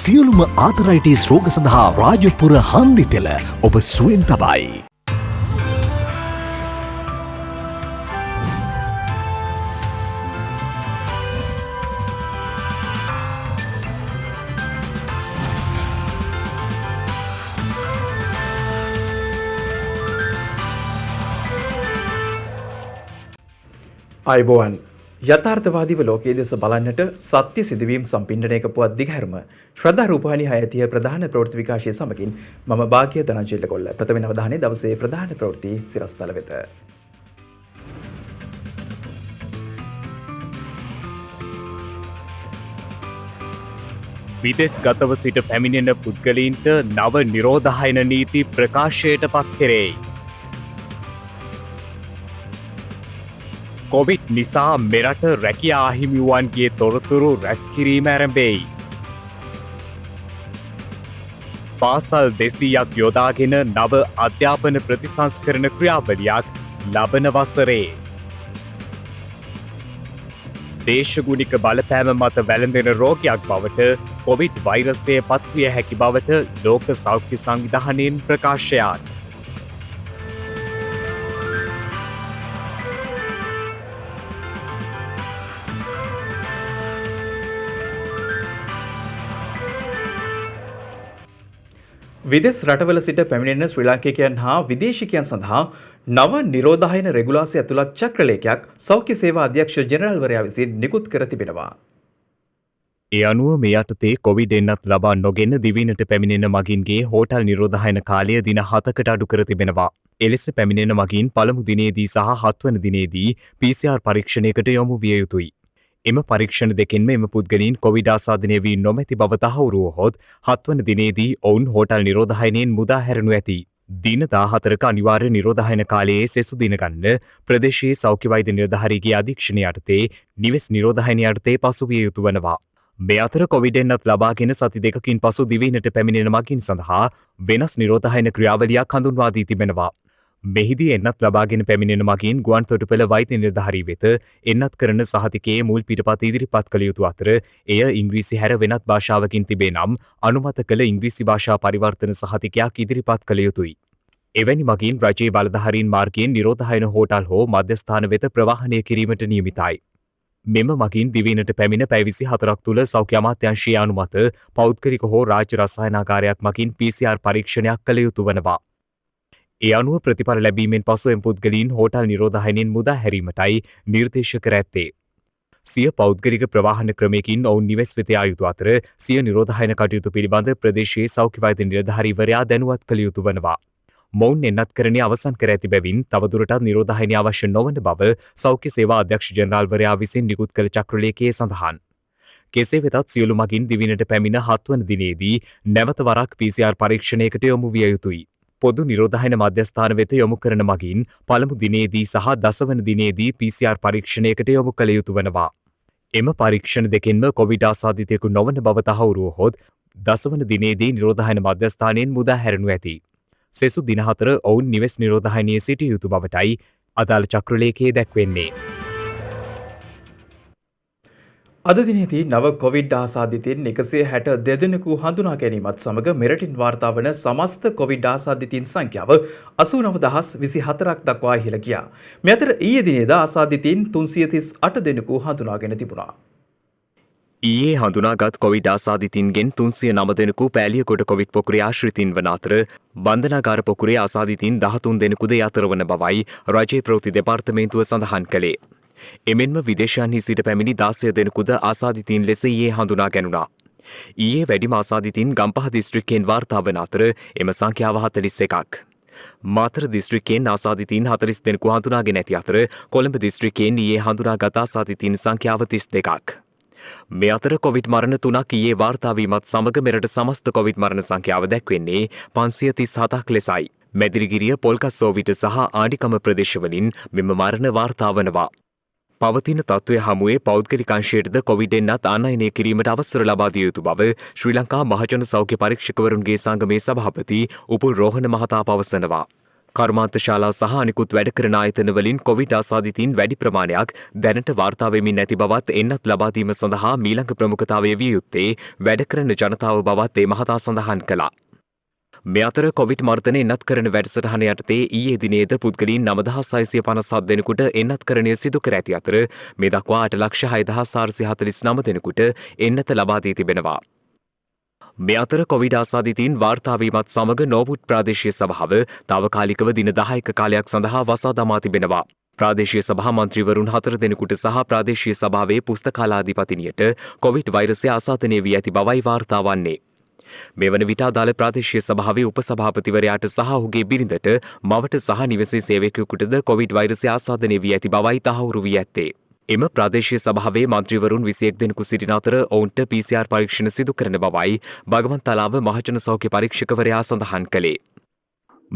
සියලුම ආතරයිටිස් රෝග සඳහා රාජපුර හන්දි තෙල ඔබ සුවෙන් තබයි. අයිබෝවන් යථාර්ථවාදීව ලෝකයේ දෙස බලන්නට සත්‍ය සිදුවීම් සම්පින්ඩනයක පුවත් දිගහැරුම ශ්‍රද්ධා රූපවාහිනී 6 ප්‍රධාන ප්‍රවෘත්ති විකාශය සමගින් මම භාග්‍ය ධනංජය කොල්ල ප්‍රථම අවධානය දවසේ ප්‍රධාන ප්‍රවෘත්ති සිරස්තල වෙත. විදෙස් ගතව සිට පැමිණෙන පුද්ගලීන්ට නව නිරෝධායන නීති ප්‍රකාශයට පත් කෙරෙයි. කොවිඩ් නිසා මෙරට රැකියා අහිමිවුවන්ගේ තොරතුරු රැස්කිරීම ඇරඹෙයි. පාසල් 200ක් යොදාගෙන නව අධ්‍යාපන ප්‍රතිසංස්කරණ ක්‍රියාවලියක් ලබන වසරේ. දේශගුණික බලපෑම මත වැළඳෙන රෝගයක් බවට කොවිඩ් වෛරසය පත්විය හැකි බවට ලෝක සෞඛ්‍ය සංවිධානයෙන් ප්‍රකාශයක්. විදෙස් රටවල සිට පැමිණෙන ශ්‍රී ලාංකිකයන් හා විදේශිකයන් සඳහා නව නිරෝධායන රෙගුලාසි ඇතුළත් චක්‍රලේඛයක් සෞඛ්‍ය සේවා අධ්‍යක්ෂ ජෙනරාල්වරයා විසින් නිකුත් කර තිබෙනවා. ඒ අනුව මේ යටතේ කොවිඩ් එන්නත් ලබා නොගෙන දිවයිනට පැමිණෙන මගින්ගේ හෝටල් නිරෝධායන කාලය දින 7කට අඩු කර තිබෙනවා. එලෙස පැමිණෙන මගින් පළමු දිනේදී සහ 7 වන දිනේදී PCR පරීක්ෂණයකට යොමු විය යුතුයි. එම පරීක්ෂණ දෙකෙන්ම එම පුද්ගලයන් කොවිඩ් ආසාදනය වී නොමැති බව තහවුරු වුවහොත් 7 වන දිනේදී ඔවුන් හෝටල් නිරෝධායනයෙන් මුදා හැරෙනු ඇති. දින 14ක අනිවාර්ය නිරෝධායන කාලයේ සෙසු දින ගන්න ප්‍රදේශීය සෞඛ්‍ය වෛද්‍ය නිලධාරීගේ අධීක්ෂණය යටතේ නිවෙස් නිරෝධායන යටතේ පසුවිය යුතු වනවා. මේ අතර කොවිඩ් එන්නත් ලබාගෙන සති දෙකකින් පසු දිවයිනට පැමිණෙන මගින් සඳහා වෙනස් නිරෝධායන ක්‍රියාවලියක් හඳුන්වා දී තිබෙනවා. මෙහිදී එන්නත් ලබාගෙන පැමිණෙන මගින් ගුවන් තොටුපළ වෛද්‍ය නිලධාරී වෙත එන්නත් කරන සහතිකයේ මුල් පිටපත ඉදිරිපත් කළ යුතු අතර එය ඉංග්‍රීසි හැර වෙනත් භාෂාවකින් තිබේ නම් අනුමත කළ ඉංග්‍රීසි භාෂා පරිවර්තන සහතිකයක් ඉදිරිපත් කළ යුතුයි. එවැනි මගින් රජයේ බලධාරීන් මාර්ගයෙන් නිරෝධායන හෝටල් හෝ මධ්‍යස්ථාන වෙත ප්‍රවාහනය කිරීමට නියමිතයි. මෙම මගින් දිවයිනට පැමිණ පැය 24ක් තුළ සෞඛ්‍ය අමාත්‍යාංශයේ අනුමත පෞද්ගලික හෝ රාජ්‍ය රසායනාගාරයක් මගින් PCR පරීක්ෂණයක් කළ යුතු වනවා. ඒ අනුව ප්‍රතිඵල ලැබීමෙන් පසු එම පුද්ගලයන් හෝටල් නිරෝධායනයෙන් මුදා හැරීමටයි නිර්දේශ කර ඇත්තේ. සිය පෞද්ගලික ප්‍රවාහන ක්‍රමයකින් ඔවුන් නිවෙස් වෙත යා යුතු අතර සිය නිරෝධායන කටයුතු පිළිබඳ ප්‍රදේශයේ සෞඛ්‍ය වෛද්‍ය නිලධාරීවරයා දැනුවත් කළ යුතු වනවා. මොවුන් එන්නත් කරණය අවසන් කර ඇති බැවින් තවදුරටත් නිරෝධායනය අවශ්‍ය නොවන බව සෞඛ්‍ය සේවා අධ්‍යක්ෂ ජෙනරාල්වරයා විසින් නිකුත් කළ චක්‍රලේඛයේ සඳහන්. කෙසේ වෙතත් සියලු මගින් දිවයිනට පැමිණ 7 වන දිනේදී නැවත වරක් PCR පරීක්ෂණයකට යොමු විය යුතුයි. පොදු නිරෝධායන මධ්‍යස්ථාන වෙත යොමු කරන මගින් පළමු දිනේදී සහ 10 වන දිනේදී PCR පරීක්ෂණයකට යොමු කළ යුතු වනවා. එම පරීක්ෂණ දෙකෙන්ම කොවිඩ් ආසාදිතයෙකු නොවන බව තහවුරු වුවහොත් 10 වන දිනේදී නිරෝධායන මධ්‍යස්ථානයෙන් මුදා හැරෙනු ඇති. සෙසු දින 4 ඔවුන් නිවෙස් නිරෝධායනයේ සිටිය යුතු බවටයි අදාළ චක්‍රලේඛයේ දැක්වෙන්නේ. අද දිනේදී නව කොවිඩ් ආසාදිතයින් 162 දෙනෙකු හඳුනා ගැනීමත් සමග මෙරටින් වාර්තා වන සමස්ත කොවිඩ් ආසාදිතයින් සංඛ්‍යාව 89024ක් දක්වා ඉහළ ගියා. මේ අතර ඊයේ දිනේදා ආසාදිතයින් 338 දෙනෙකු හඳුනාගෙන තිබුණා. ඊයේ හඳුනාගත් කොවිඩ් ආසාදිතයින්ගෙන් 309 දෙනෙකු පෑලියගොඩ කොවිඩ් පොකුරේ ආශ්‍රිතයින් වන අතර බන්ධනාගාර පොකුරේ ආසාදිතයින් 13 දෙනෙකුද යතර වන බවයි රජයේ ප්‍රවෘත්ති දෙපාර්තමේන්තුව සඳහන් කළේ. එමෙන්ම විදේශයන්හි සිට පැමිණි 16 දෙනෙකුද ආසාදිතයින් ලෙස ඊයේ හඳුනා ගැනුණා. ඊයේ වැඩිම ආසාදිතයින් ගම්පහ දිස්ත්‍රික්කයෙන් වාර්තා වන අතර එම සංඛ්‍යාව 41ක්. මාතර දිස්ත්‍රික්කයෙන් ආසාදිතයින් 40 දෙනෙකු හඳුනාගෙන ඇති අතර කොළඹ දිස්ත්‍රික්කයෙන් ඊයේ හඳුනාගත් ආසාදිතයින් සංඛ්‍යාව 32ක්. මේ අතර කොවිඩ් මරණ 3ක් ඊයේ වාර්තා වීමත් සමග මෙරට සමස්ත කොවිඩ් මරණ සංඛ්‍යාව දැක්වෙන්නේ 537ක් ලෙසයි. මැදිරිගිරිය පොල්කස්සෝවිට සහ ආණ්ඩිකම ප්‍රදේශවලින් මෙම මරණ වාර්තා වනවා. පවතින තත්ත්වය හමුවේ පෞද්ගලික අංශයටද කොවිඩ් එන්නත් ආනයනය කිරීමට අවසර ලබා දිය යුතු බව ශ්‍රී ලංකා මහජන සෞඛ්‍ය පරීක්ෂකවරුන්ගේ සංගමේ සභාපති උපුල් රෝහණ මහතා පවසනවා. කර්මාන්ත ශාලා සහ අනිකුත් වැඩ කරන ආයතනවලින් කොවිඩ් ආසාදිතයින් වැඩි ප්‍රමාණයක් දැනට වාර්තා වෙමින් නැති බවත් එන්නත් ලබා දීම සඳහා මීළඟ ප්‍රමුඛතාවය විය යුත්තේ වැඩ කරන ජනතාව බවත් ඒ මහතා සඳහන් කළා. මේ අතර කොවිඩ් මර්ධන එන්නත් කරන වැඩසටහන යටතේ ඊයේ දිනේද පුද්ගලයන් 9657 දෙනෙකුට එන්නත්කරණය සිදු කර ඇති අතර මේ දක්වා 8,6449 දෙනෙකුට එන්නත ලබා දී තිබෙනවා. මේ අතර කොවිඩ් ආසාදිතයින් වාර්තා වීමත් සමග නෝබුට් ප්‍රාදේශීය සභාව තාවකාලිකව දින 10ක කාලයක් සඳහා වසා දමා තිබෙනවා. ප්‍රාදේශීය සභා මන්ත්‍රීවරුන් 4 දෙනෙකුට සහ ප්‍රාදේශීය සභාවේ පුස්තකාලාධිපතිනියට කොවිඩ් වෛරසය ආසාදනය වී ඇති බවයි වාර්තා වන්නේ. මේ වන විට අදාළ ප්‍රාදේශීය සභාවේ උපසභාපතිවරයාට සහ ඔහුගේ බිරිඳට මවට සහ නිවසේ සේවකයෙකුටද කොවිඩ් වෛරසය ආසාදනය වී ඇති බවයි තහවුරු වී ඇත්තේ. එම ප්‍රාදේශීය සභාවේ මන්ත්‍රීවරුන් 21 දෙනෙකු සිටින අතර ඔවුන්ට PCR පරීක්ෂණ සිදු කරන බවයි බගවන්තලාව මහජන සෞඛ්‍ය පරීක්ෂකවරයා සඳහන් කළේ.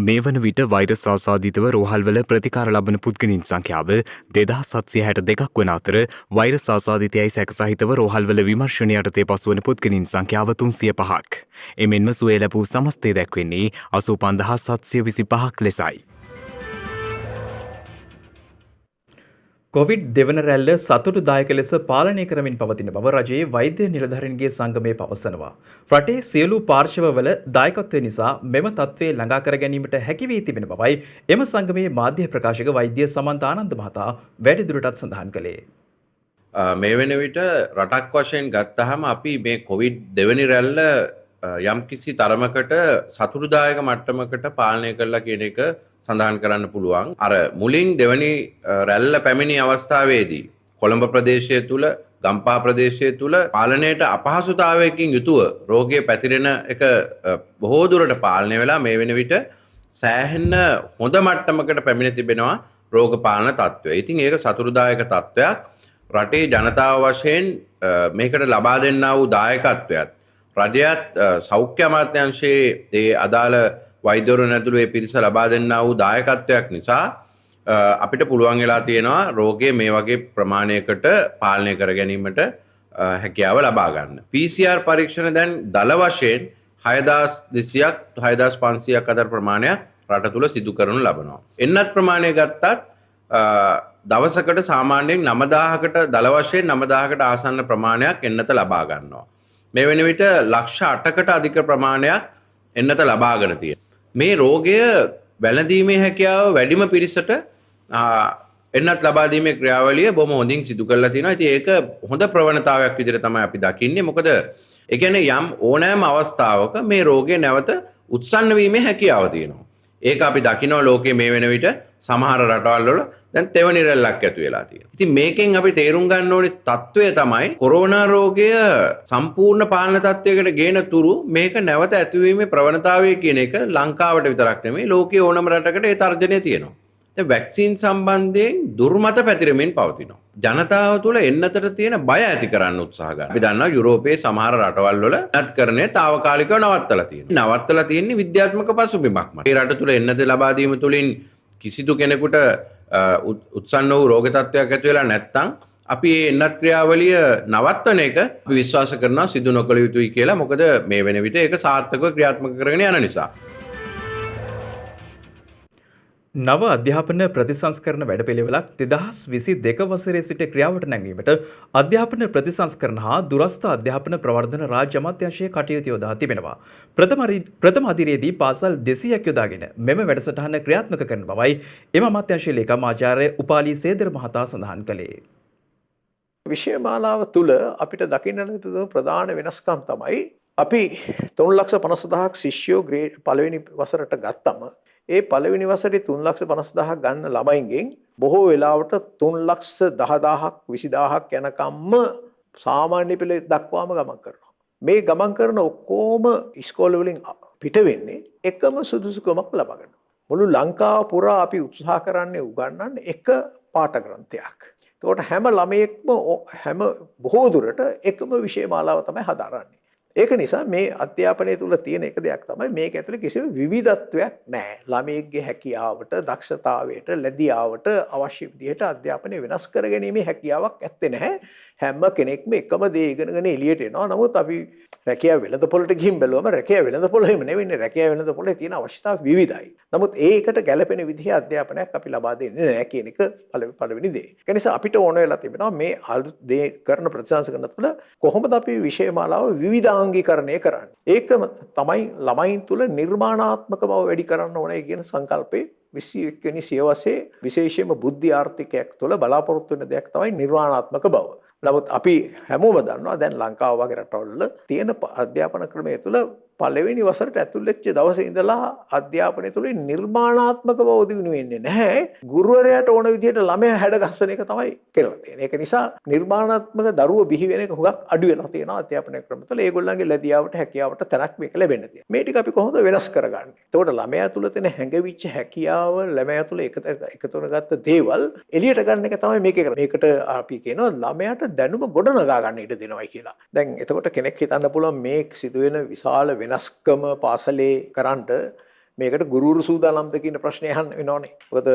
මේ වන විට වෛරස් ආසාදිතව රෝහල්වල ප්‍රතිකාර ලබන පුද්ගලයන් සංඛ්‍යාව 2762ක් වන අතර වෛරස් ආසාදිතයයි සැකසහිතව රෝහල්වල විමර්ශනය යටතේ පසුවන පුද්ගලයන් සංඛ්‍යාව 305ක්. එමෙන්ම සුවය ලැබූ සමස්තය දැක්වෙන්නේ 85725ක් ලෙසයි. කොවිඩ් දෙවන රැල්ල සතුටුදායක ලෙස පාලනය කරමින් පවතින බව රජයේ වෛද්‍ය නිලධාරීන්ගේ සංගමය පවසනවා. රටේ සියලු පාර්ශවවල දායකත්වය නිසා මෙම තත්ත්වය ළඟා කර ගැනීමට හැකි වී තිබෙන බවයි එම සංගමයේ මාධ්‍ය ප්‍රකාශක වෛද්‍ය සමන්ත ආනන්ද මහතා වැඩිදුරටත් සඳහන් කළේ. මේ වෙන විට රටක් වශයෙන් ගත්තහම අපි මේ කොවිඩ් දෙවැනි රැල්ල යම්කිසි තරමකට සතුටුදායක මට්ටමකට පාලනය කරලා කියන එක සඳහන් කරන්න පුළුවන්. අර මුලින් දෙවැනි රැල්ල පැමිණි අවස්ථාවේදී කොළඹ ප්‍රදේශය තුල ගම්පහ ප්‍රදේශය තුල පාලනයට අපහසුතාවයකින් යුතුව රෝගය පැතිරෙන එක බොහෝ දුරට පාලනය වෙලා මේ වෙන විට සෑහෙන හොඳ මට්ටමකට පැමිණ තිබෙනවා රෝග පාලන තත්ත්වය. ඉතින් ඒක සතුටුදායක තත්ත්වයක්. රටේ ජනතාව වශයෙන් මේකට ලබා දෙන්නා වූ දායකත්වයත් රජයත් සෞඛ්‍ය අමාත්‍යාංශයේ ඒ අදාළ වෛද්‍යවරුන් ඇතුළු ඒ පිරිස ලබා දෙන්නා වූ දායකත්වයක් නිසා අපිට පුළුවන් වෙලා තියෙනවා රෝගය මේ වගේ ප්‍රමාණයකට පාලනය කර ගැනීමට හැකියාව ලබා ගන්න. PCR පරීක්ෂණ දැන් දල වශයෙන් 6200ක් 6500ක් අතර ප්‍රමාණයක් රට තුල සිදු කරනු ලබනවා. එන්නත් ප්‍රමාණය ගත්තත් දවසකට සාමාන්‍යයෙන් 9000කට දල වශයෙන් 9000කට ආසන්න ප්‍රමාණයක් එන්නත ලබා ගන්නවා. මේ වෙන විට ලක්ෂ 8කට අධික ප්‍රමාණයක් එන්නත ලබාගෙන තියෙනවා. මේ රෝගය වැළඳීමේ හැකියාව වැඩිම පිරිසට එන්නත් ලබා දීමේ ක්‍රියාවලිය බොහොම හොඳින් සිදු කරලා තිනවා. ඉතින් ඒක හොඳ ප්‍රවණතාවයක් විදිහට තමයි අපි දකින්නේ. මොකද ඒ කියන්නේ යම් ඕනෑම අවස්ථාවක මේ රෝගය නැවත උත්සන්න වීමේ හැකියාව තියෙනවා. ඒක අපි දකිනවා ලෝකයේ මේ වෙන විට සමහර රටවල් වල දැන් තෙවනි රැල්ලක් ඇති වෙලා තියෙනවා. ඉතින් මේකෙන් අපි තේරුම් ගන්න ඕනේ තත්ත්වය තමයි කොරෝනා රෝගය සම්පූර්ණ පාලන තත්ත්වයකට ගේන තුරු මේක නැවත ඇතිවීමේ ප්‍රවණතාවය කියන එක ලංකාවට විතරක් නෙමෙයි ලෝකයේ ඕනම රටකට ඒ තර්ජනය තියෙනවා. දැන් වැක්සින් සම්බන්ධයෙන් දුර්මත පැතිරෙමින් පවතිනවා. ජනතාව තුළ එන්නතට තියෙන බය ඇති කරන්න උත්සාහ ගන්න. අපි දන්නවා යුරෝපයේ සමහර රටවල් වල එන්නත්කරණය తాවකාලිකව නවත්තලා තියෙනවා. නවත්තලා තියෙන්නේ විද්‍යාත්මක පසුබිමක් මත. මේ රට තුළ එන්නත ලබා දීම තුළින් කිසිදු කෙනෙකුට උත්සන්න වූ රෝග තත්ත්වයක් ඇති වෙලා නැත්නම් අපි මේ එන්නත් ක්‍රියාවලිය නවත්වන එක අපි විශ්වාස කරනවා සිදු නොකළ යුතුයි කියලා. මොකද මේ වෙන විට ඒක සාර්ථකව ක්‍රියාත්මක කරගෙන යන නිසා. නව අධ්‍යාපන ප්‍රතිසංස්කරණ වැඩපිළිවෙලක් 2022 වසරේ සිට ක්‍රියාවට නැංවීමට අධ්‍යාපන ප්‍රතිසංස්කරණ හා දුරස්ථ අධ්‍යාපන ප්‍රවර්ධන රාජ්‍ය අමාත්‍යාංශයේ කටයුතු යොදා තිබෙනවා. ප්‍රථම අදියරේදී පාසල් 200ක් යොදාගෙන මෙම වැඩසටහන ක්‍රියාත්මක කරන බවයි එම අමාත්‍යාංශයේ ලේකම් ආචාර්ය උපාලි සේදර මහතා සඳහන් කළේ. විෂයමාලාව තුල අපිට දකින්න ලැබුණු ප්‍රධාන වෙනස්කම් තමයි අපි 3,50,000ක් ශිෂ්‍යෝ ග්‍රේඩ් පළවෙනි වසරට ගත්තම ඒ පළවෙනි වසරේ 3,50,000ක් ගන්න ළමයින්ගෙන් බොහෝ වෙලාවට 3,10,000ක් 20,000ක් යනකම්ම සාමාන්‍ය පෙළ දක්වාම ගමන් කරනවා. මේ ගමන් කරන ඔක්කොම ඉස්කෝල වලින් පිට වෙන්නේ එකම සුදුසුකමක් ලබාගෙන. මුළු ලංකාව පුරා අපි උත්සාහ කරන්නේ උගන්වන්නේ එක පාඨ ග්‍රන්ථයක්. එතකොට හැම ළමයෙක්ම හැම බොහෝ දුරට එකම විෂය මාලාව තමයි හදාරන්නේ. ඒක නිසා මේ අධ්‍යාපනය තුළ තියෙන එක දෙයක් තමයි මේක ඇතුලේ කිසිම විවිධත්වයක් නැහැ. ළමයෙක්ගේ හැකියාවට, දක්ෂතාවයට, ලැබියාවට අවශ්‍ය විදිහට අධ්‍යාපනය වෙනස් කරගැනීමේ හැකියාවක් ඇත්තේ නැහැ. හැම කෙනෙක්ම එකම දේ ඉගෙනගෙන එළියට එනවා. නමුත් අපි රැකියාව වෙළඳපොළට ගිහින් බැලුවම රැකියාව වෙළඳපොළ එහෙම නෙවෙන්නේ. රැකියාව වෙළඳපොළේ තියෙන අවශ්‍යතාවු විවිධයි. නමුත් ඒකට ගැළපෙන විදිහේ අධ්‍යාපනයක් අපි ලබා දෙන්නේ නැහැ කියන එක පළවෙනි දේ. ඒ නිසා අපිට ඕන වෙලා තිබෙනවා මේ අලුත් දේ කරන ප්‍රතිසංස්කරණ තුළ කොහොමද අපි විෂය මාලාව විවිධාංගීකරණය කරන්නේ. ඒකම තමයි ළමයින් තුළ නිර්මාණාත්මක බව වැඩි කරන්න ඕනේ කියන සංකල්පේ 21 වෙනි සියවසේ විශේෂයෙන්ම බුද්ධි ආර්ථිකයක් තුළ බලාපොරොත්තු වෙන දෙයක් තමයි නිර්මාණාත්මක බව. නමුත් අපි හැමෝම දන්නවා දැන් ලංකාව වගේ රටවල තියෙන අධ්‍යාපන ක්‍රමය තුළ පළවෙනි වසරට ඇතුල් වෙච්ච දවසේ ඉඳලා අධ්‍යාපනය තුළ නිර්මාණාත්මක බව දිනු වෙන්නේ නැහැ. ගුරුවරයාට ඕන විදිහට ළමයා හැඩගස්සන එක තමයි කරලා තියෙන්නේ. ඒක නිසා නිර්මාණාත්මක දරුවෝ බිහි වෙන එක හුඟක් අඩු වෙලා තියෙනවා අධ්‍යාපන ක්‍රම තුළ. ඒගොල්ලන්ගේ ලැබියාවට හැකියාවට තැනක් මේක ලැබෙන්න තියෙනවා. මේ ටික අපි කොහොමද වෙනස් කරගන්නේ? එතකොට ළමයා තුළ තියෙන හැඟවිච්ච හැකියාව, ළමයා තුළ එකතු කරගත්ත දේවල් එළියට ගන්න එක තමයි මේකේ කරන්නේ. මේකට අපි කියනවා ළමයාට දැනුම ගොඩනගා ගන්න ඉඩ දෙනවයි කියලා. දැන් එතකොට කෙනෙක් හිතන්න පුළුවන් මේ සිදුවෙන විශාල වෙනස්කම පාසලේ කරන්ට මේකට ගුරුවරු සූදානම්ද කියන ප්‍රශ්නය අහන්න වෙනවනේ. මොකද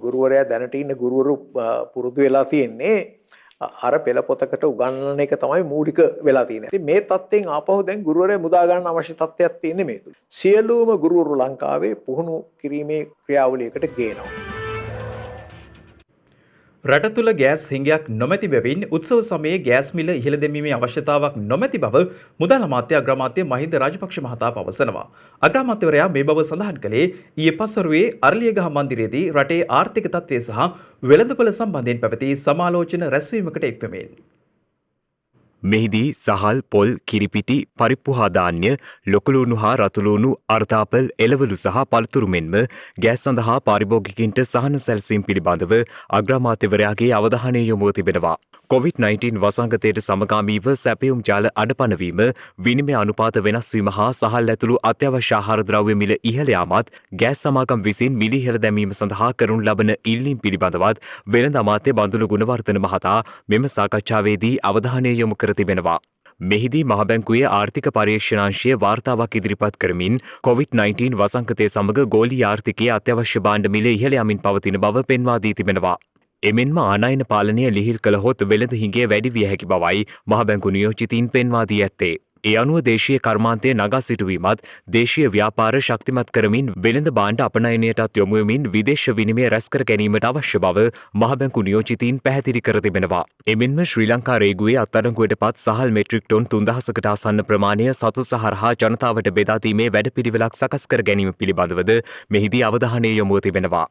ගුරුවරයා දැනට ඉන්න ගුරුවරු පුරුදු වෙලා තියෙන්නේ අර පෙළ පොතකට උගන්වන එක තමයි මූලික වෙලා තියෙන්නේ. ඉතින් මේ තත්ත්වයෙන් ආපහු දැන් ගුරුවරයා මුදා ගන්න අවශ්‍ය තත්ත්වයක් තියෙන්නේ මේ තුල. සියලුම ගුරුවරු ලංකාවේ පුහුණු කිරීමේ ක්‍රියාවලියකට ගේනවා. රට තුළ ගෑස් හිඟයක් නොමැති බැවින් උත්සව සමයේ ගෑස් මිල ඉහළ දැමීමේ අවශ්‍යතාවක් නොමැති බව මුදල් අමාත්‍ය අග්‍රාමාත්‍ය මහින්ද රාජපක්ෂ මහතා පවසනවා. අග්‍රාමාත්‍යවරයා මේ බව සඳහන් කළේ ඊයේ පස්වරුවේ අරලියගහ මන්දිරයේදී රටේ ආර්ථික තත්ත්වය සහ වෙළඳපොළ සම්බන්ධයෙන් පැවති සමාලෝචන රැස්වීමකට එක්වෙමින්. මෙහිදී සහල් පොල් කිරිපිටි පරිප්පු හා ධාන්‍ය ලොකුලුණු හා රතුලුණු අර්තාපල් එළවලු සහ පළතුරු මෙන්ම ගෑස් සඳහා පාරිභෝගිකින්ට සහන සැලසීම් පිළිබඳව අග්‍රාමාත්‍යවරයාගේ අවධානය යොමුව තිබෙනවා. COVID-19 වසංගතයට සමගාමීව සැපයුම් ජාල අඩපණවීම, විනිමය අනුපාත වෙනස්වීම හා සහල් ඇතුළු අත්‍යවශ්‍ය ආහාර ද්‍රව්‍ය මිල ඉහළ යාමත් ගෑස් සමාගම් විසින් මිල ඉහළ දැමීම සඳහා කරනු ලබන ඉල්ලීම් පිළිබඳවත් වෙළඳ අමාත්‍ය බඳුළු ගුණවර්ධන මහතා මෙම සාකච්ඡාවේදී අවධානය යොමු කර තිබෙනවා. මෙහිදී මහබැංකුවේ ආර්ථික පරීක්ෂණාංශය වාර්තාවක් ඉදිරිපත් කරමින් COVID-19 වසංගතය සමග ගෝලීය ආර්ථිකයේ අත්‍යවශ්‍ය භාණ්ඩ මිල ඉහළ යමින් පවතින බව පෙන්වා දී තිබෙනවා. එමෙන්ම ආනයන පාලනය ලිහිල් කළහොත් වෙළඳ හිඟය වැඩි විය හැකි බවයි මහබැංකු නියෝජිතීන් පෙන්වා දී ඇත්තේ. ඒ අනුව දේශීය කර්මාන්තය නගා සිටුවීමත් දේශීය ව්‍යාපාර ශක්තිමත් කරමින් වෙළඳ භාණ්ඩ අපනයනයටත් යොමු වෙමින් විදේශ විනිමය රැස් කර ගැනීමට අවශ්‍ය බව මහබැංකු නියෝජිතීන් පැහැදිලි කර තිබෙනවා. එමෙන්ම ශ්‍රී ලංකා රේගුවේ අත්අඩංගුවට පත් සහල් මෙට්‍රික් ටොන් 3000කට ආසන්න ප්‍රමාණය සතු සහරහා ජනතාවට බෙදා දීමේ වැඩපිළිවෙලක් සකස් කර ගැනීම පිළිබඳවද මෙහිදී අවධානය යොමුව තිබෙනවා.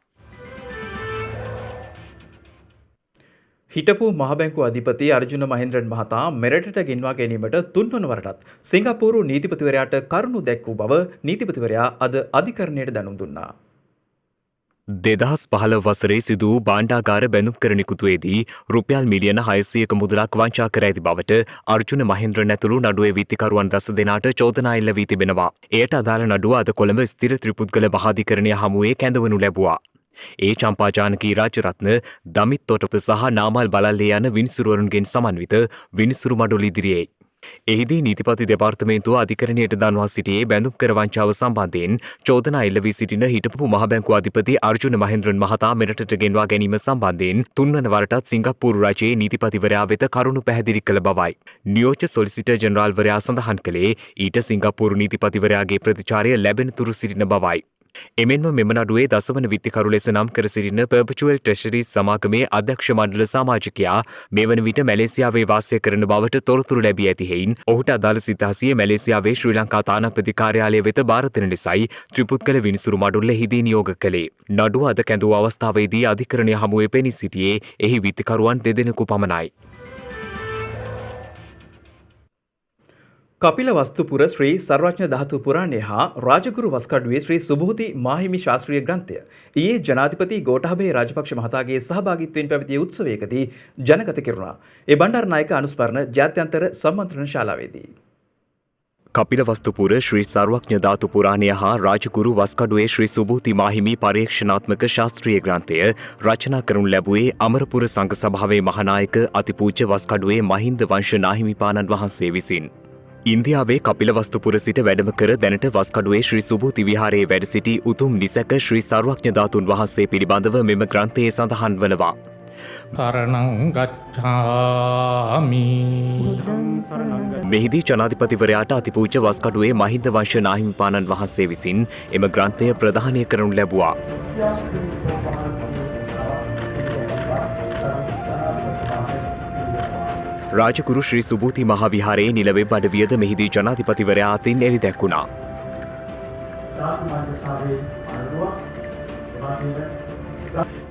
හිටපු මහබැංකු අධිපති අර්ජුන මහින්ද්‍රන් මහතා මෙරටට ගෙන්වා ගැනීමට තුන්වන වරටත් සිංගප්පූරු නීතිපතිවරයාට කරුණු දැක්වූ බව නීතිපතිවරයා අද අධිකරණයට දැනුම් දුන්නා. 2015 වසරේ සිදු වූ භාණ්ඩාගාර බැඳුම් කර නිකුතුවේදී රුපියල් මිලියන 600ක මුදලක් වංචා කර ඇති බවට අර්ජුන මහින්ද්‍රන් ඇතුළු නඩුවේ විත්තිකරුවන් 10 දෙනාට චෝදනා එල්ල වී තිබෙනවා. එයට අදාළ නඩුව අද කොළඹ ස්ථිර ත්‍රිපුද්ගල මහාධිකරණය හමුවේ කැඳවනු ලැබුවා. ඒ චම්පාජානකී රාජරත්න දමිත් තොටප සහ නාමල් බලල්ලේ යන විනිසුරුවරුන්ගෙන් සමන්විත විනිසුරු මඩුල ඉදිරියේ. එහිදී නීතිපති දෙපාර්තමේන්තුව අධිකරණයට දන්වා සිටියේ බැඳුම් කර වංචාව සම්බන්ධයෙන් චෝදනා එල්ල වී සිටින හිටපු මහබැංකු අධිපති අර්ජුන මහින්ද්‍රන් මහතා මෙරටට ගෙන්වා ගැනීම සම්බන්ධයෙන් තුන්වන වරටත් සිංගප්පූරු රජයේ නීතිපතිවරයා වෙත කරුණු පැහැදිලි කළ බවයි. නියෝජ්‍ය සොලිසිටර් ජෙනරාල්වරයා සඳහන් කළේ ඊට සිංගප්පූරු නීතිපතිවරයාගේ ප්‍රතිචාරය ලැබෙන තුරු සිටින බවයි. එමෙන්ම මෙම නඩුවේ දසවන විත්තිකරු ලෙස නම් කර සිටින පර්පචුවල් ට්‍රෙෂරීස් සමාගමේ අධ්‍යක්ෂ මණ්ඩල සමාජිකයා මේ වන විට මැලේසියාවේ වාසය කරන බවට තොරතුරු ලැබී ඇති හේයින් ඔහුට අදාළ සිතාසිය මැලේසියාවේ ශ්‍රී ලංකා තානාපති කාර්යාලය වෙත බාර දෙන ලෙසයි ත්‍රිපුද්ගල විනිසුරු මඩුල්ල එහිදී නියෝග කළේ. නඩුව අද කැඳවූ අවස්ථාවේදී අධිකරණය හමුවේ පෙනී සිටියේ එහි විත්තිකරුවන් 2 දෙනෙකු පමණයි. කපිල වස්තුපුර ශ්‍රී සර්වඥ ධාතු පුරාණය හා රාජගුරු වස්කඩුවේ ශ්‍රී සුභූති මාහිමි ශාස්ත්‍රීය ග්‍රන්ථය ඊයේ ජනාධිපති ගෝඨාභය රාජපක්ෂ මහතාගේ සහභාගීත්වයෙන් පැවති උත්සවයකදී ජනගත කෙරුණා. ඒ බණ්ඩාරනායක අනුස්මරණ ජාත්‍යන්තර සම්මන්ත්‍රණ ශාලාවේදී කපිල වස්තුපුර ශ්‍රී සර්වඥ ධාතු පුරාණය හා රාජගුරු වස්කඩුවේ ශ්‍රී සුභූති මාහිමි පරීක්ෂණාත්මක ශාස්ත්‍රීය ග්‍රන්ථය රචනා කරනු ලැබුවේ අමරපුර සංඝ සභාවේ මහානායක අතිපූජ්‍ය වස්කඩුවේ මහින්ද වංශ නාහිමිපාණන් වහන්සේ විසින්. ඉන්දියාවේ කපිලවස්තුපුර සිට වැඩම කර දැනට වස්කඩුවේ ශ්‍රී සුභූති විහාරයේ වැඩ සිටි උතුම් නිසැක ශ්‍රී සර්වඥ ධාතුන් වහන්සේ පිළිබඳව මෙම ග්‍රන්ථයේ සඳහන් වනවා. සරණං ගච්ඡාමි. මෙහිදී ජනාධිපතිවරයාට අතිපූජ්‍ය වස්කඩුවේ මහින්ද වංශ නාහිමිපාණන් වහන්සේ විසින් එම ග්‍රන්ථය ප්‍රදානය කරනු ලැබුවා. රාජකුරු ශ්‍රී සුභූති මහාවිහාරයේ නිලවෙබ් අඩවියද මෙහිදී ජනාධිපතිවරයා අතින් එළි දැක්වුණා.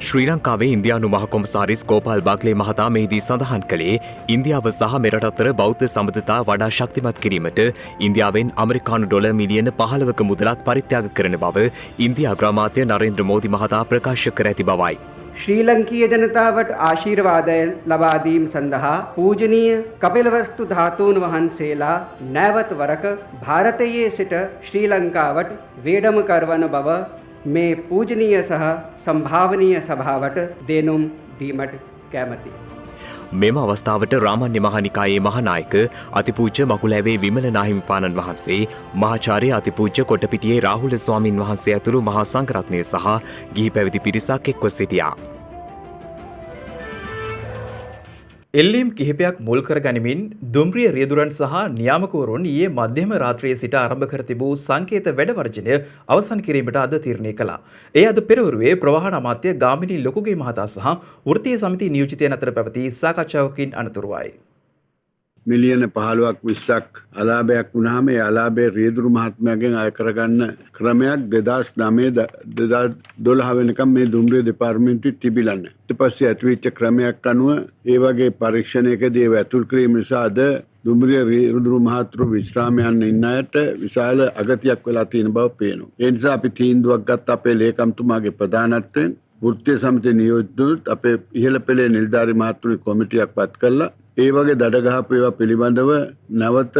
ශ්‍රී ලංකාවේ ඉන්දියානු මහකොමසාරිස් ගෝපාල් බාග්ලේ මහතා මෙහිදී සඳහන් කළේ ඉන්දියාව සහ මෙරට අතර බෞද්ධ සම්බන්ධතා වඩා ශක්තිමත් කිරීමට ඉන්දියාවෙන් ඇමරිකානු ඩොලර් මිලියන 15ක මුදලක් පරිත්‍යාග කරන බව ඉන්දියා අග්‍රාමාත්‍ය නරේන්ද්‍ර මෝදි මහතා ප්‍රකාශ කර ඇති බවයි. ශ්‍රී ලංකීය ජනතාවට ආශීර්වාදය ලබා දීම සඳහා පූජනීය කපිලවස්තු ධාතුන් වහන්සේලා නැවත වරක ಭಾರತයේ සිට ශ්‍රී ලංකාවට වේඩම කරවන බව මේ පූජනීය සහ සම්භාවනීය සභාවට දෙනුම් දීමට කැමැති. මෙම අවස්ථාවට රාමන්‍ය මහනිකායේ මහනායක අතිපූජ්‍ය මකුලෑවේ විමල නාහිමිපාණන් වහන්සේ මහාචාර්ය අතිපූජ්‍ය කොටපිටියේ රාහුල ස්වාමින් වහන්සේ ඇතුළු මහා සංඝරත්නය සහ ගිහි පැවිදි පිරිසක් එක්ව සිටියා. එල්ලීම් කිහිපයක් මුල් කර ගනිමින් දුම්රිය රියදුරන් සහ නියාමකවරුන් ඊයේ මධ්‍යම රාත්‍රියේ සිට ආරම්භ කර තිබූ සංකේත වැඩවර්ජනය අවසන් කිරීමට අද තීරණය කළා. ඒ අද පෙරවරුවේ ප්‍රවාහන අමාත්‍ය ගාමිණී ලොකුගේ මහතා සහ වෘත්තීය සමිති නියෝජිතයන් අතර පැවති සාකච්ඡාවකින් අනතුරුවයි. මිලියන 15ක් 20ක් අලාභයක් වුණාම ඒ අලාභයේ රියදුරු මහත්මයාගෙන් අය කරගන්න ක්‍රමයක් 2009 වෙනකම් මේ දුම්රිය දෙපාර්තමේන්තුවේ තිබිලා නැහැ. ඊට පස්සේ ඇතිවෙච්ච ක්‍රමයක් අනුව ඒ වගේ පරීක්ෂණයකදී ඒව ඇතුල් කිරීම නිසා අද දුම්රිය රියදුරු මහතුරු විශ්‍රාම යන්න ඉන්න අයට විශාල අගතියක් වෙලා තියෙන බව පේනවා. ඒ නිසා අපි තීන්දුවක් ගත්ත අපේ ලේකම්තුමාගේ ප්‍රධානත්වයෙන් වෘත්තීය සමිති නියෝජිතුත් අපේ ඉහළ පෙළේ නිලධාරි මහතුරු කොමිටියක් පත් කළා. ඒ වගේ දඩ ගහපු ඒවා පිළිබඳව නැවත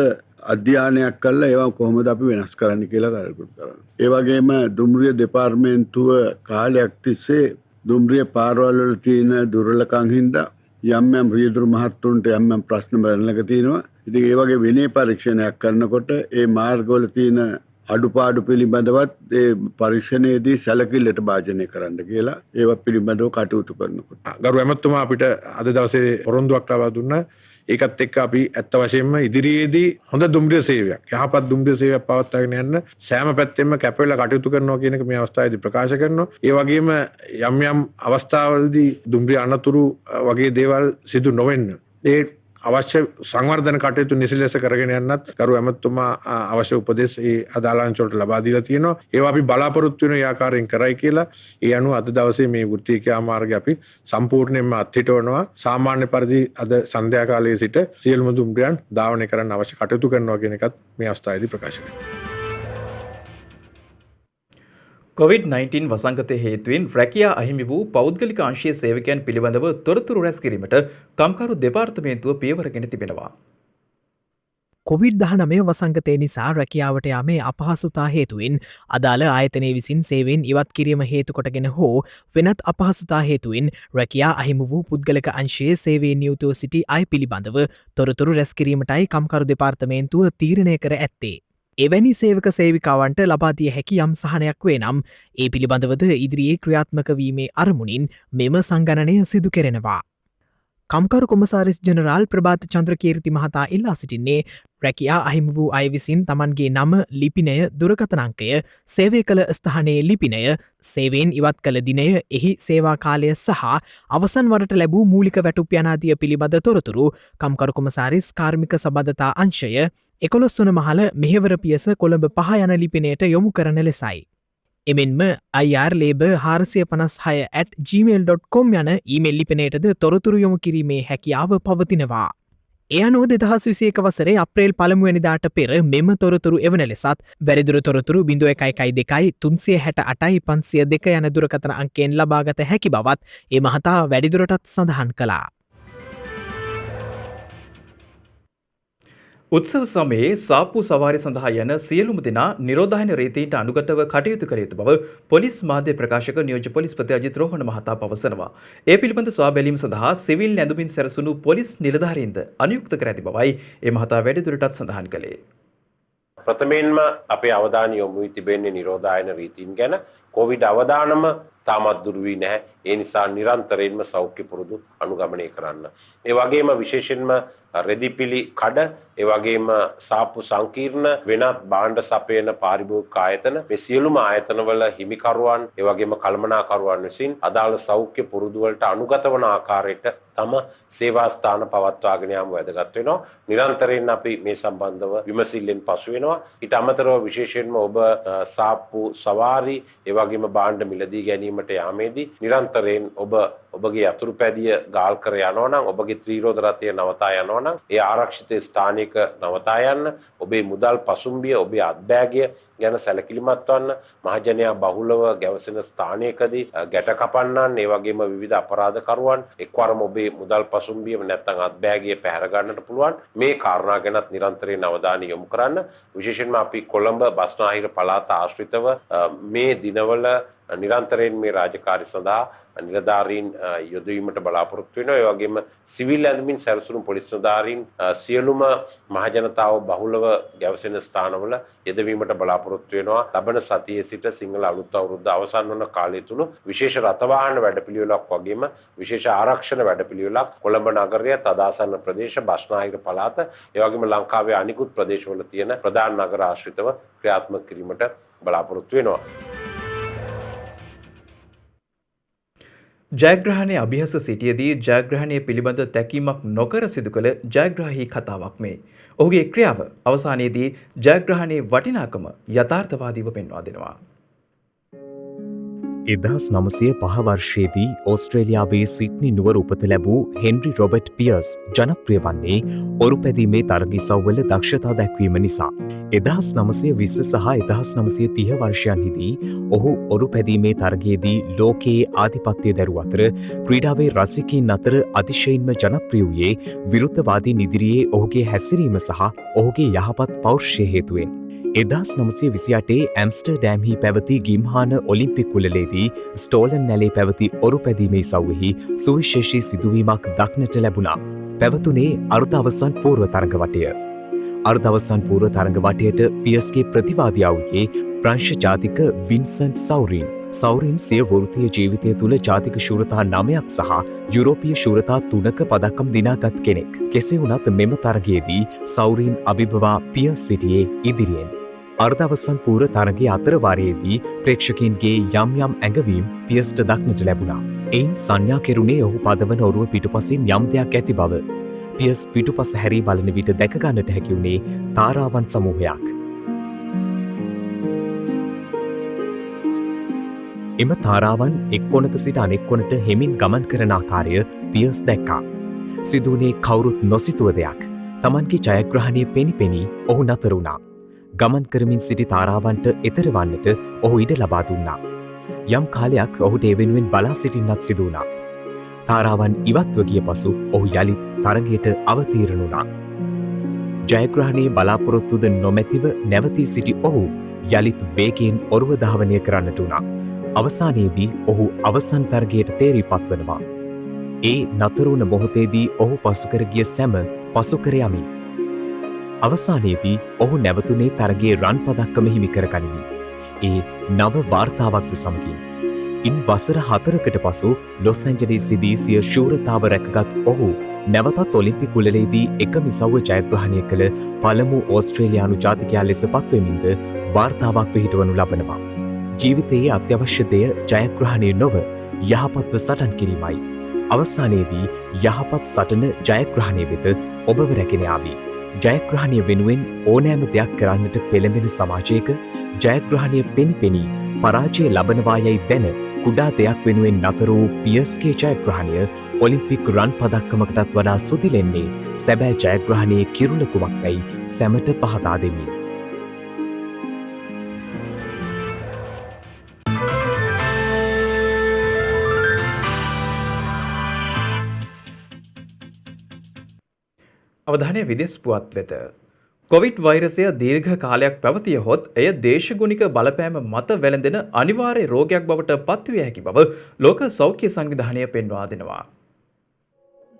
අධ්‍යයනයක් කළා ඒවා කොහොමද අපි වෙනස් කරන්න කියලා කල්පනා කරනවා. ඒ වගේම දුම්රිය දෙපාර්තමේන්තුව කාලයක් තිස්සේ දුම්රිය පාරවල් වල තියෙන දුර්වලකම් හින්දා යම් යම් රියදුරු මහත්තුන්ට යම් යම් ප්‍රශ්න බැලනක තියෙනවා. ඉතින් ඒ වගේ විනය පරීක්ෂණයක් කරනකොට ඒ මාර්ගවල තියෙන අඩුපාඩු පිළිබඳවත් ඒ පරීක්ෂණයේදී සැලකිල්ලට භාජනය කරන්න කියලා ඒවා පිළිබඳව කටයුතු කරනකොට ගරු ඇමතුමා අපිට අද දවසේ පොරොන්දුවක් ලබා දුන්නා. ඒකත් එක්ක අපි ඇත්ත වශයෙන්ම ඉදිරියේදී හොඳ දුම්රිය සේවයක් යහපත් දුම්රිය සේවයක් පවත්වාගෙන යන්න සෑම පැත්තෙම කැප වෙලා කටයුතු කරනවා කියන එක මේ අවස්ථාවේදී ප්‍රකාශ කරනවා. ඒ වගේම යම් යම් අවස්ථාවලදී දුම්රිය අනතුරු වගේ දේවල් සිදු නොවෙන්න ඒ අවශ්‍ය සංවර්ධන කටයුතු නිසි ලෙස කරගෙන යන්නත් ගරු ඇමතුමා අවශ්‍ය උපදෙස් ඒ අදාළ අංශවලට ලබා දීලා තියෙනවා. ඒවා අපි බලාපොරොත්තු වෙන ආකාරයෙන් කරයි කියලා ඒ අනුව අද දවසේ මේ වෘත්තීය ක්‍රියාමාර්ගය අපි සම්පූර්ණයෙන්ම අත්හිටවනවා. සාමාන්‍ය පරිදි අද සන්ධ්‍යා කාලයේ සිට සියලුම දුම්රියන් ධාවනය කරන්න අවශ්‍ය කටයුතු කරනවා කියන එකත් මේ අවස්ථාවේදී ප්‍රකාශ කරනවා. COVID-19 වසංගතය හේතුවෙන් රැකියා අහිමි වූ පෞද්ගලික අංශීය සේවකයන් පිළිබඳව තොරතුරු රැස් කිරීමට කම්කරු දෙපාර්තමේන්තුව පියවරගෙන තිබෙනවා. COVID-19 වසංගතය නිසා රැකියාවට යාමේ අපහසුතා හේතුවෙන් අදාළ ආයතනය විසින් සේවෙන් ඉවත් කිරීම හේතුකොටගෙන හෝ වෙනත් අපහසුතා හේතුවෙන් රැකියා අහිමි වූ පුද්ගලක අංශයේ සේවයෙන් නියුතුව සිටි අය පිළිබඳව තොරතුරු රැස් කිරීමටයි කම්කරු දෙපාර්තමේන්තුව තීරණය කර ඇත්තේ. එවැනි සේවක සේවිකාවන්ට ලබාදිය හැකි යම් සහනයක් වේ නම් ඒ පිළිබඳවද ඉදිරියේ ක්‍රියාත්මක වීමේ අරමුණින් මෙම සංගණනය සිදු කෙරෙනවා. කම්කරු කොමසාරිස් ජනරාල් ප්‍රභාත චන්ද්‍රකීර්ති මහතා ඉල්ලා සිටින්නේ රැකියා අහිමි වූ අය විසින් තමන්ගේ නම ලිපිනය දුරකථනංකය සේවය කළ ස්ථානයේ ලිපිනය සේවයෙන් ඉවත් කළ දිනය එහි සේවා කාලය සහ අවසන් වරට ලැබූ මූලික වැටුප් යනාදිය පිළිබඳ තොරතුරු කම්කරු කොමසාරිස් කාර්මික සබඳතා අංශය 11 වන මහල මෙහෙවර පියස කොළඹ 5 යන ලිපිනයට යොමු කරන ලෙසයි. එමෙන්ම irlabor456@gmail.com යන ඊමේල් ලිපිනයටද තොරතුරු යොමු කිරීමේ හැකියාව පවතිනවා. එය අනුව 2021 වසරේ අප්‍රේල් 1 වෙනිදාට පෙර මෙම තොරතුරු එවන ලෙසත් වැරදිදුර තොරතුරු 0112 368 502 යන දුරකථන අංකයෙන් ලබාගත හැකි බවත් ඒ මහතා වැඩිදුරටත් සඳහන් කළා. උත්සව සමයේ සාප්පු සවාරි සඳහා යන සියලුම දෙනා නිරෝධායන රීතීන්ට අනුගතව කටයුතු කළ යුතු බව පොලිස් මාධ්‍ය ප්‍රකාශක නියෝජ්‍ය පොලිස්පති අජිත් රෝහණ මහතා පවසනවා. ඒ පිළිබඳ සොයා බැලීම සඳහා සිවිල් නැඳුමින් සැරසුණු පොලිස් නිලධාරීන්ද අනුයුක්ත කර ඇති බවයි ඒ මහතා වැඩිදුරටත් සඳහන් කළේ. ප්‍රථමයෙන්ම අපේ අවධානය යොමු වී තිබෙන්නේ නිරෝධායන රීතීන් ගැන. කොවිඩ් අවදානම තාමත් දුරු වී නැහැ. ඒ නිසා නිරන්තරයෙන්ම සෞඛ්‍ය පුරුදු අනුගමනය කරන්න. ඒ වගේම විශේෂයෙන්ම රෙදිපිලි කඩ, ඒ වගේම සාප්පු සංකීර්ණ, වෙනත් භාණ්ඩ සපයන පාරිභෝගික ආයතන, මේ සියලුම ආයතනවල හිමිකරුවන්, ඒ වගේම කළමනාකරුවන් විසින් අදාළ සෞඛ්‍ය පුරුදු වලට අනුගත වන ආකාරයට තම සේවා ස්ථාන පවත්වාගෙන යාම වැදගත් වෙනවා. නිරන්තරයෙන් අපි මේ සම්බන්ධව විමසිල්ලෙන් පසු වෙනවා. ඊට අමතරව විශේෂයෙන්ම ඔබ සාප්පු සවාරි, ඒ වගේම භාණ්ඩ මිලදී ගැනීමට යාමේදී නිරන්තරයෙන් ඔබගේ අතුරු පැදිය ගාල් කර යනවා නම්, ඔබගේ ත්‍රිරෝද රථය නවතා යනවා නම්, ඒ ආරක්ෂිත ස්ථානයක නවතා යන්න, ඔබේ මුදල් පසුම්බිය, ඔබේ අත්බෑගය ගැන සැලකිලිමත් වන්න, මහජනයා බහුලව ගැවසෙන ස්ථානයකදී ගැට කපන්නන්, ඒ වගේම විවිධ අපරාධකරුවන් එක්වරම ඔබේ මුදල් පසුම්බිය නැත්නම් අත්බෑගය පැහැර ගන්නට පුළුවන්. මේ කාරණා ගැනත් නිරන්තරයෙන් අවධානය යොමු කරන්න. විශේෂයෙන්ම අපි කොළඹ බස්නාහිර පළාත ආශ්‍රිතව මේ දිනවල නිරන්තරයෙන් මේ රාජකාරී සඳහා නිලධාරීන් යොදවීමට බලාපොරොත්තු වෙනවා. ඒ වගේම සිවිල් ඇඳුමින් සැරසුණු පොලිස් නිලධාරීන් සියලුම මහජනතාව බහුලව ගැවසෙන ස්ථානවල යෙදවීමට බලාපොරොත්තු වෙනවා. ලබන සතියේ සිට සිංහල අලුත් අවුරුද්ද අවසන් වන කාලය තුල විශේෂ රථවාහන වැඩපිළිවෙලක් වගේම විශේෂ ආරක්ෂණ වැඩපිළිවෙලක් කොළඹ නගරය, තදාසන්න ප්‍රදේශ, බස්නාහිර පළාත, ඒ වගේම ලංකාවේ අනිකුත් ප්‍රදේශවල තියෙන ප්‍රධාන නගර ආශ්‍රිතව ක්‍රියාත්මක කිරීමට බලාපොරොත්තු වෙනවා. ජයග්‍රහණය අභිහස සිටියේදී ජයග්‍රහණය පිළිබඳ තැකීමක් නොකර සිදු කළ ජයග්‍රාහී කතාවක් මේ. ඔහුගේ ක්‍රියාව අවසානයේදී ජයග්‍රහණයේ වටිනාකම යථාර්ථවාදීව පෙන්වා දෙනවා. 1905 වර්ෂයේදී ඕස්ට්‍රේලියාවේ සිඩ්නි නුවර උපත ලැබූ හෙන්රි රොබර්ට් පියර්ස් ජනප්‍රිය වන්නේ ඔරු පැදීමේ තරගිසව්වල දක්ෂතා දැක්වීම නිසා. 1920 සහ 1930 වර්ෂයන්හිදී ඔහු ඔරු පැදීමේ තරගයේදී ලෝකයේ ආධිපත්‍යය දැරූ අතර ක්‍රීඩාවේ රසිකයින් අතර අතිශයින්ම ජනප්‍රිය වූයේ විරුද්ධවාදීන් ඉදිරියේ ඔහුගේ හැසිරීම සහ ඔහුගේ යහපත් පෞරුෂය හේතුවෙන්. 1928 ඇම්ස්ටර්ඩෑම්හි පැවති ගිම්හාන ඔලිම්පික් උළෙලේදී ස්ටෝලන් නැලේ පැවති ඔරු පැදීමේ ඉසව්වෙහි සුවිශේෂී සිදුවීමක් දක්නට ලැබුණා. පැවතුනේ අර්ධ අවසන් පූර්ව තරඟවටය. අර්ධ අවසන් පූර්ව තරඟවටයට පියස්ගේ ප්‍රතිවාදියා වූයේ ප්‍රංශ ජාතික වින්සන්ට් සෞරීන්. සෞරීන් සිය වෘත්තීය ජීවිතය තුළ ජාතික ශූරතා 9ක් සහ යුරෝපීය ශූරතා 3ක පදක්කම් දිනාගත් කෙනෙක්. කෙසේ වුණත් මෙම තරගයේදී සෞරීන් අභිබවා පියස් සිටියේ ඉදිරියෙන්. අර්ධවසන් පූර්ව තරගයේ අතරවාරයේදී ප්‍රේක්ෂකින්ගේ යම් යම් ඇඟවීම් පියස්ට දක්නට ලැබුණා. එයින් සංඥා කෙරුණේ ඔහු පදවන ඔරුව පිටුපසින් යම් දෙයක් ඇති බව. පියස් පිටුපස හැරී බලන විට දැකගන්නට හැකි වුණේ තාරාවන් සමූහයක්. එම තාරාවන් එක් කොනක සිට අනෙක් කොනට හෙමින් ගමන් කරන ආකාරය පියස් දැක්කා. සිදුවනේ කවුරුත් නොසිතුව දෙයක්. තමන්ගේ ජයග්‍රහණය පෙනිපෙනී ඔහු නතර වුණා. ගමන් කරමින් සිටි තාරාවන්ට එතර වන්නට ඔහු ඉඩ ලබා දුන්නා. යම් කාලයක් ඔහුට ඒ වෙනුවෙන් බලා සිටින්නත් සිදු වුණා. තාරාවන් ඉවත්ව ගිය පසු ඔහු යළිත් තරගයට අවතීර්ණ වුණා. ජයග්‍රහණයේ බලාපොරොත්තුද නොමැතිව නැවතී සිටි ඔහු යළිත් වේගයෙන් ඔරුව ධාවනය කරන්නට වුණා. අවසානයේදී ඔහු අවසන් තරගයට තේරීපත් වනවා. ඒ නතර වුණ මොහොතේදී ඔහු පසුකර ගිය සැම පසුකර යමින්. අවසානයේදී ඔහු නැවතුනේ තරගයේ රන් පදක්කම හිමි කර ගනිමින්. ඒ නව වාර්තාවක්ද සමගින්. ඉන් වසර 4කට පසු ලොස් ඇන්ජලිස්සිදී සිය ශූරතාව රැකගත් ඔහු නැවතත් ඔලිම්පික් උළෙලේදී එකම ඉසව්ව ජයග්‍රහණය කළ පළමු ඕස්ට්‍රේලියානු ජාතිකයා ලෙස පත්වෙමින්ද වාර්තාවක් පිහිටවනු ලබනවා. ජීවිතයේ අත්‍යවශ්‍ය දෙය ජයග්‍රහණය නොව යහපත්ව සටන් කිරීමයි. අවසානයේදී යහපත් සටන ජයග්‍රහණය වෙත ඔබව රැගෙන යාවී. ජයග්‍රහණය වෙනුවෙන් ඕනෑම දෙයක් කරන්නට පෙළඹෙන සමාජයක ජයග්‍රහණය පෙනිපෙනී පරාජය ලබනවා යයි දැන කුඩා දෙයක් වෙනුවෙන් නතර වූ පියස්ගේ ජයග්‍රහණය ඔලිම්පික් රන් පදක්කමකටත් වඩා සුදිලෙන්නේ සැබෑ ජයග්‍රහණයේ කිරුළ කුමක්දැයි සැමට පහදා දෙමින්. අවධානය විදෙස් පුවත් වෙත. කොවිඩ් වෛරසය දීර්ඝ කාලයක් පැවතියහොත් එය දේශගුණික බලපෑම මත වැළඳෙන අනිවාර්ය රෝගයක් බවට පත්විය හැකි බව ලෝක සෞඛ්‍ය සංවිධානය පෙන්වා දෙනවා.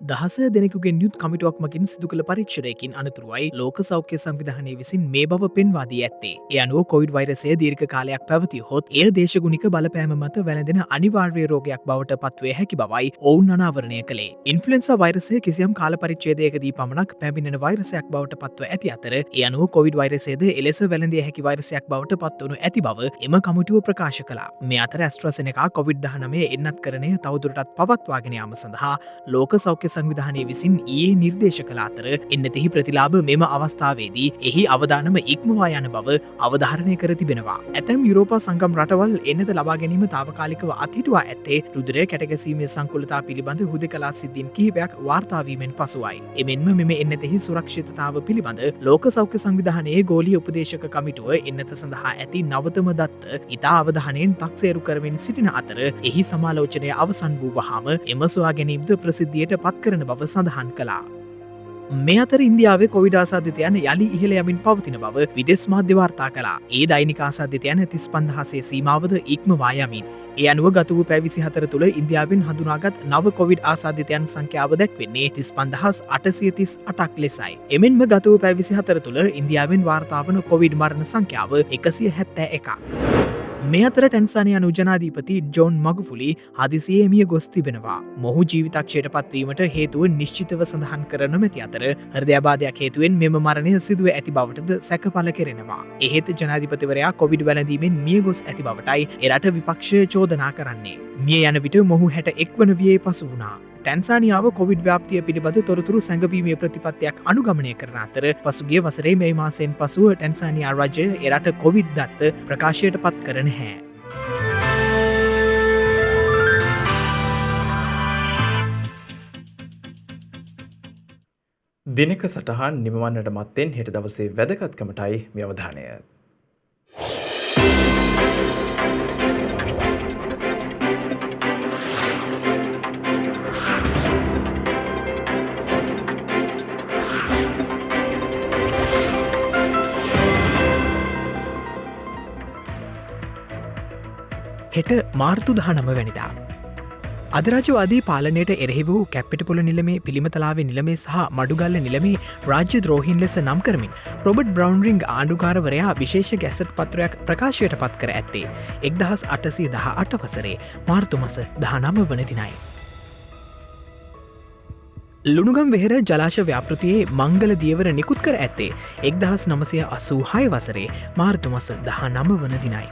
දහස දෙනෙකුගෙන් යුත් කමිටුවක්මකින් සිදු කළ පරීක්ෂණයකින් අනතුරුවයි ලෝක සෞඛ්‍ය සංවිධානය විසින් මේ බව පෙන්වාදී ඇත්තේ. ඒ අනුව කොවිඩ් වෛරසය දීර්ඝ කාලයක් පැවතියහොත් එය දේශගුණික බලපෑම මත වැළඳෙන අනිවාර්ය රෝගයක් බවට පත්වේ හැකි බවයි ඔවුන් අනාවරණය කළේ. ඉන්ෆ්ලුවෙන්සා වෛරසය කිසියම් කාල පරිච්ඡේදයකදී පමණක් පැමිණෙන වෛරසයක් බවට පත්ව ඇති අතර ඒ අනුව කොවිඩ් වෛරසයද එලෙස වැළඳිය හැකි වෛරසයක් බවට පත්වනු ඇති බව එම කමිටුව ප්‍රකාශ කළා. මේ අතර ඇස්ට්‍රාසෙනෙකා කොවිඩ්-19 එන්නත්කරණය තවදුරටත් පවත්වාගෙන යාම සඳහා ලෝක සෞඛ්‍ය සංවිධානය විසින් ඊයේ නිර්දේශ කළ අතර එන්නතෙහි ප්‍රතිලාභ මෙම අවස්ථාවේදී එහි අවදානම ඉක්මවා යන බව අවධාරණය කර තිබෙනවා. ඇතැම් යුරෝපා සංගම් රටවල් එන්නත ලබා ගැනීම තාවකාලිකව අත්හිටුවා ඇත්තේ රුධිරය කැටගැසීමේ සංකුලතා පිළිබඳ හුදකලා සිද්ධීන් කිහිපයක් වාර්තාවීමෙන් පසුවයි. එමෙන්ම මෙම එන්නතෙහි සුරක්ෂිතතාව පිළිබඳ ලෝක සෞඛ්‍ය සංවිධානයේ ගෝලීය උපදේශක කමිටුව එන්නත සඳහා ඇති නවතම දත්ත ඉතා අවධානයෙන් තක්සේරු කරමින් සිටින අතර එහි සමාලෝචනය අවසන් වූ වහාම එම සොයා ගැනීමද ප්‍රසිද්ධියට පත් කරන බව සඳහන් කළා. මේ අතර ඉන්දියාවේ කොවිඩ් ආසාදිතයන් යළි ඉහළ යමින් පවතින බව විදෙස් මාධ්‍ය වාර්තා කළා. ඒ දෛනික ආසාදිතයන් 35000 සීමාවද ඉක්මවා යමින්. ඒ අනුව ගත වූ පැය 24 තුළ ඉන්දියාවෙන් හඳුනාගත් නව කොවිඩ් ආසාදිතයන් සංඛ්‍යාව දැක්වෙන්නේ 35838ක් ලෙසයි. එමෙන්ම ගත වූ පැය 24 තුළ ඉන්දියාවෙන් වාර්තා වන කොවිඩ් මරණ සංඛ්‍යාව 171ක්. මේ අතර ටැන්සානියානු ජනාධීපති ජෝන් මගුෆුලි හදිසියේ මිය ගොස් තිබෙනවා. මොහු ජීවිතක්ෂයට පත්වීමට හේතුව නිශ්චිතව සඳහන් කර නොමැති අතර හෘදයාබාධයක් හේතුවෙන් මෙම මරණය සිදුව ඇති බවටද සැකපල කෙරෙනවා. එහෙත් ජනාධිපතිවරයා කොවිඩ් වැළඳීමෙන් මිය ගොස් ඇති බවටයි එරට විපක්ෂය චෝදනා කරන්නේ. මිය යන විට මොහු 61 වන වියේ පසු වුණා. ටැන්සානියාව කොවිඩ් ව්‍යාප්තිය පිළිබඳ තොරතුරු සැඟවීමේ ප්‍රතිපත්තියක් අනුගමනය කරන අතර පසුගිය වසරේ මේ මාසයෙන් පසුව ටැන්සානියා රජය එරට කොවිඩ් දත්ත ප්‍රකාශයට පත් කර නැහැ. දිනක සටහන් නිමවන්නට මත්තෙන් හෙට දවසේ වැදගත්කමටයි මේ අවධානය. හෙට මාර්තු 19 වැනිදා. අධරාජවාදී පාලනයට එරෙහි වූ කැප්පිටපොළ නිලමේ පිළිමතලාවේ නිලමේ සහ මඩුගල්ල නිලමේ රාජ්‍ය ද්‍රෝහින් ලෙස නම් කරමින් රොබර්ට් බ්‍රවුන්රිංග් ආණ්ඩුකාරවරයා විශේෂ ගැසට් පත්‍රයක් ප්‍රකාශයට පත් කර ඇත්තේ 1818 වසරේ මාර්තු මස 19 වන දිනයි. ලුණුගම් වෙහෙර ජලාශ ව්‍යාපෘතියේ මංගල දියවර නිකුත් කර ඇත්තේ 1986 වසරේ මාර්තු මස 19 වන දිනයි.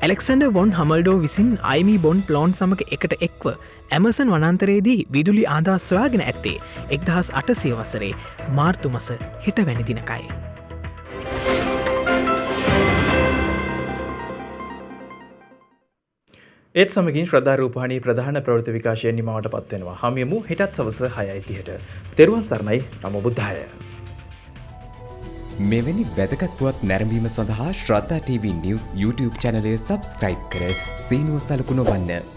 ඇලෙක්සන්ඩර් වොන් හමල්ඩෝ විසින් අයිමි බොන් ප්ලෝන් සමඟ එකට එක්ව ඇමසන් වනන්තරයේදී විදුලි ආදා සොයාගෙන ඇත්තේ 1800 වසරේ මාර්තු මස හෙට වැනි දිනකයි. ඒත් සමගින් ශ්‍රද්ධා රූපවාහිනී ප්‍රධාන ප්‍රවෘත්ති විකාශය නිමවට පත්වෙනවා. හමුවෙමු හෙටත් සවස 6:30ට. තෙරුවන් සරණයි. නමෝ බුද්ධාය. මෙවැනි වැදගත් පුවත් නැරඹීම සඳහා ශ්‍රද්ධා TV News YouTube channel එක subscribe කර සීනුව සලකුණ වන්න.